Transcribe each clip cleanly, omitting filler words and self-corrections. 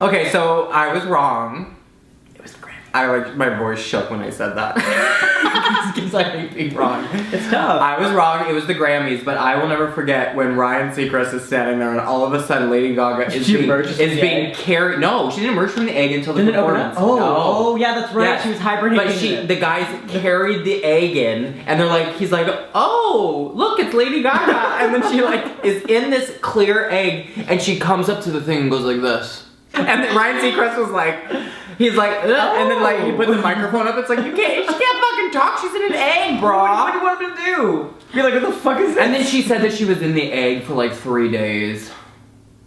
Okay, so I was wrong. It was the Grammy. My voice shook when I said that. Because I hate being wrong. It's tough. I was wrong. It was the Grammys, but I will never forget when Ryan Seacrest is standing there, and all of a sudden Lady Gaga is being carried. No, she didn't emerge from the egg until the performance. Oh, yeah, that's right. Yeah. She was hibernating. But the guys carried the egg in, and he's like, oh, look, it's Lady Gaga, and then she is in this clear egg, and she comes up to the thing and goes like this, and then Ryan Seacrest was like. He's like, ugh, and then he put the microphone up. It's like, she can't fucking talk. She's in an egg, bro. What do you want him to do? Be like, what the fuck is this? And then she said that she was in the egg for 3 days.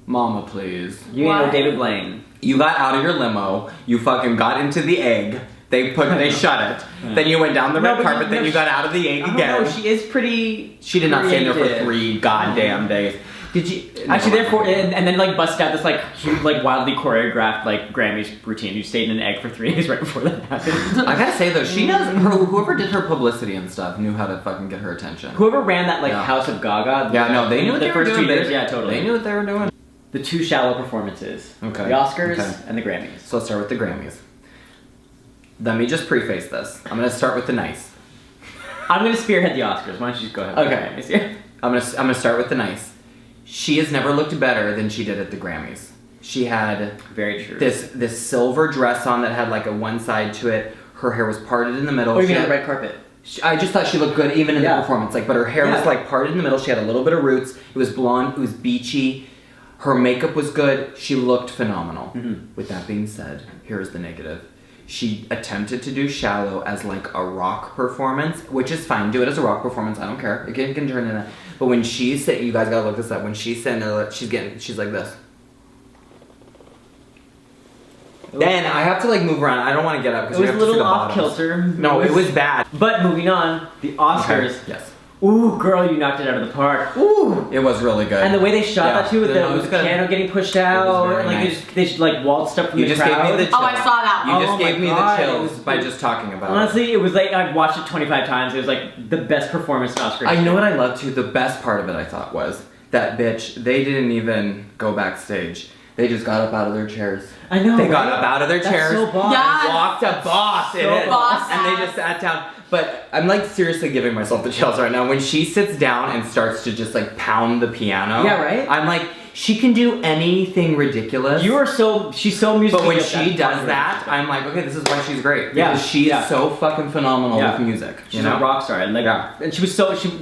Mama, please. You ain't no David Blaine. You got out of your limo. You fucking got into the egg. They shut it. Then you went down the red carpet. Then you got out of the egg again. No, she is pretty. She did not stay there for 3 goddamn days. Did you actually therefore and then busted out this huge wildly choreographed Grammys routine? You stayed in an egg for 3 days right before that happened. I gotta say though, she knows whoever did her publicity and stuff knew how to fucking get her attention. Whoever ran that House of Gaga. They knew what they were doing. 2 years, yeah, totally. They knew what they were doing. The 2 shallow performances. Okay. The Oscars and the Grammys. So let's start with the Grammys. Let me just preface this. I'm gonna start with the nice. I'm gonna spearhead the Oscars. Why don't you just go ahead? Okay. I'm gonna start with the nice. She has never looked better than she did at the Grammys. She had very true this silver dress on that had a one side to it. Her hair was parted in the middle. Oh, you mean on the red carpet? I just thought she looked good even in the performance. But her hair was parted in the middle. She had a little bit of roots. It was blonde. It was beachy. Her makeup was good. She looked phenomenal. Mm-hmm. With that being said, here's the negative. She attempted to do Shallow as a rock performance, which is fine. Do it as a rock performance. I don't care. It can turn into that. But when she's sitting, you guys gotta look this up. When she's sitting there, she's like this. Then I have to move around. I don't want to get up because it was a little off kilter. No, it was bad. But moving on, the Oscars. Okay. Yes. Ooh, girl, you knocked it out of the park. Ooh, it was really good. And the way they shot that too, with the piano getting pushed out, and nice. they waltzed up from the crowd. Gave me the chills. Oh, I saw that. You just gave me the chills by just talking about it. Honestly, it was I've watched it 25 times. It was the best performance in Oscar. I know what I love too. The best part of it, I thought, was that bitch. They didn't even go backstage. They just got up out of their chairs. I know. They got up out of their chairs. So boss. Yes. Walked a boss in it, boss. and they just sat down. But I'm seriously giving myself the chills right now. When she sits down and starts to just pound the piano. Yeah, right? I'm she can do anything ridiculous. She's so musical. But when she does that, I'm okay, this is why she's great. Because she's so fucking phenomenal with music. She's a rock star. And and she was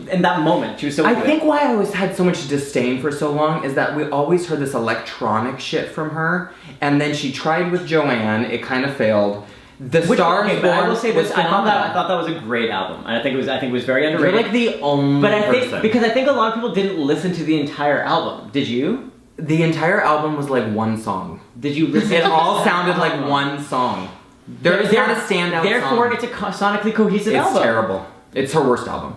in that moment, she was so I think why I always had so much disdain for so long is that we always heard this electronic shit from her. And then she tried with Joanne, it kind of failed. Stars Born. I will say this. I thought that was a great album. I think it was very underrated. You're the only person. Because I think a lot of people didn't listen to the entire album. Did you? The entire album was one song. Did you listen? It all sounded like one song. There's not a standout Therefore, song. it's a sonically cohesive album. It's terrible. It's her worst album.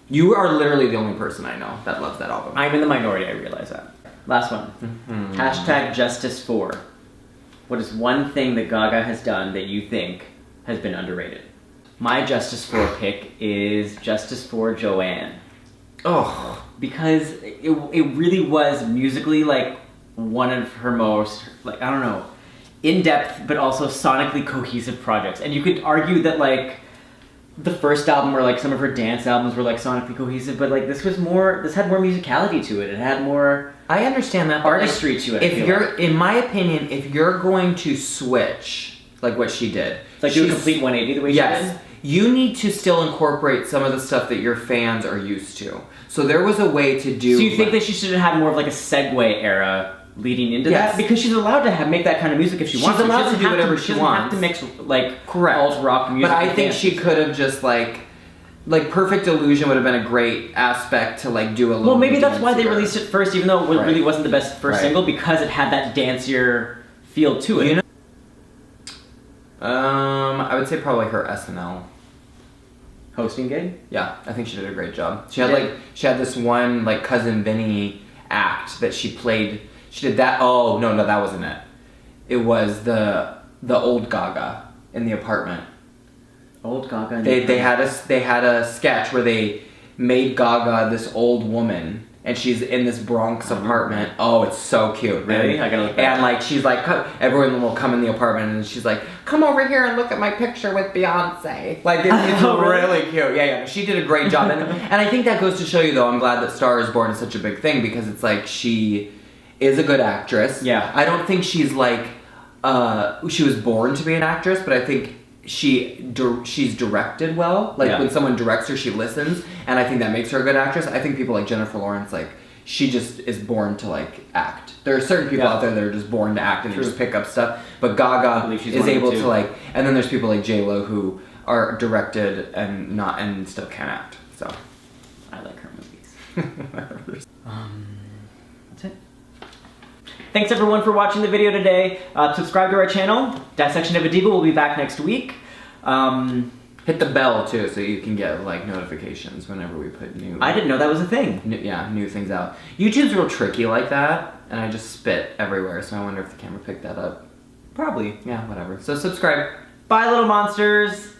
You are literally the only person I know that loves that album. I'm in the minority. I realize that. Last one. Mm-hmm. #Justice4. What is one thing that Gaga has done that you think has been underrated? My Justice4 pick is Justice4 Joanne. Oh. Because it really was musically one of her most, I don't know, in-depth but also sonically cohesive projects. And you could argue that the first album or some of her dance albums were sonically cohesive, but this had more musicality to it. It had more I understand that artistry to it. In my opinion, if you're going to switch what she did, do a complete 180 the way she did. You need to still incorporate some of the stuff that your fans are used to. So there was a way to do. So you think that she should have had more of a segue era leading into that? Because she's allowed to make that kind of music if she wants. She's allowed to do whatever she wants. She doesn't have to mix alt rock music. But I think she could have just Perfect Illusion would have been a great aspect to do a little. Well, maybe that's why they released it first, even though it really wasn't the best first single, because it had that dancier feel to it. I would say probably her SNL hosting gig. Yeah, I think she did a great job. She had this one Cousin Vinny act that she played. She did that. Oh no, that wasn't it. It was the old Gaga in the apartment. Old Gaga. They had a sketch where they made Gaga this old woman, and she's in this Bronx apartment. Oh, it's so cute. Really? I gotta look that And like she's like, everyone will come in the apartment and she's like, come over here and look at my picture with Beyonce. Like it's really cute. Yeah. She did a great job, and I think that goes to show you though. I'm glad that Star is Born is such a big thing because it's like she is a good actress. Yeah. I don't think she's like she was born to be an actress, but I think she's directed well. Like when someone directs her, she listens, and I think that makes her a good actress. I think people like Jennifer Lawrence, like she just is born to like act. There are certain people out there that are just born to act and they just pick up stuff. But Gaga is able to like, and then there's people like J-Lo who are directed and still can act. So I like her movies. That's it. Thanks everyone for watching the video today. Subscribe to our channel. Dissection of a Diva will be back next week. Hit the bell too, so you can get like notifications whenever we put new. I didn't know that was a thing. New things out. YouTube's real tricky like that, and I just spit everywhere. So I wonder if the camera picked that up. Probably. Yeah, whatever. So subscribe. Bye, little monsters.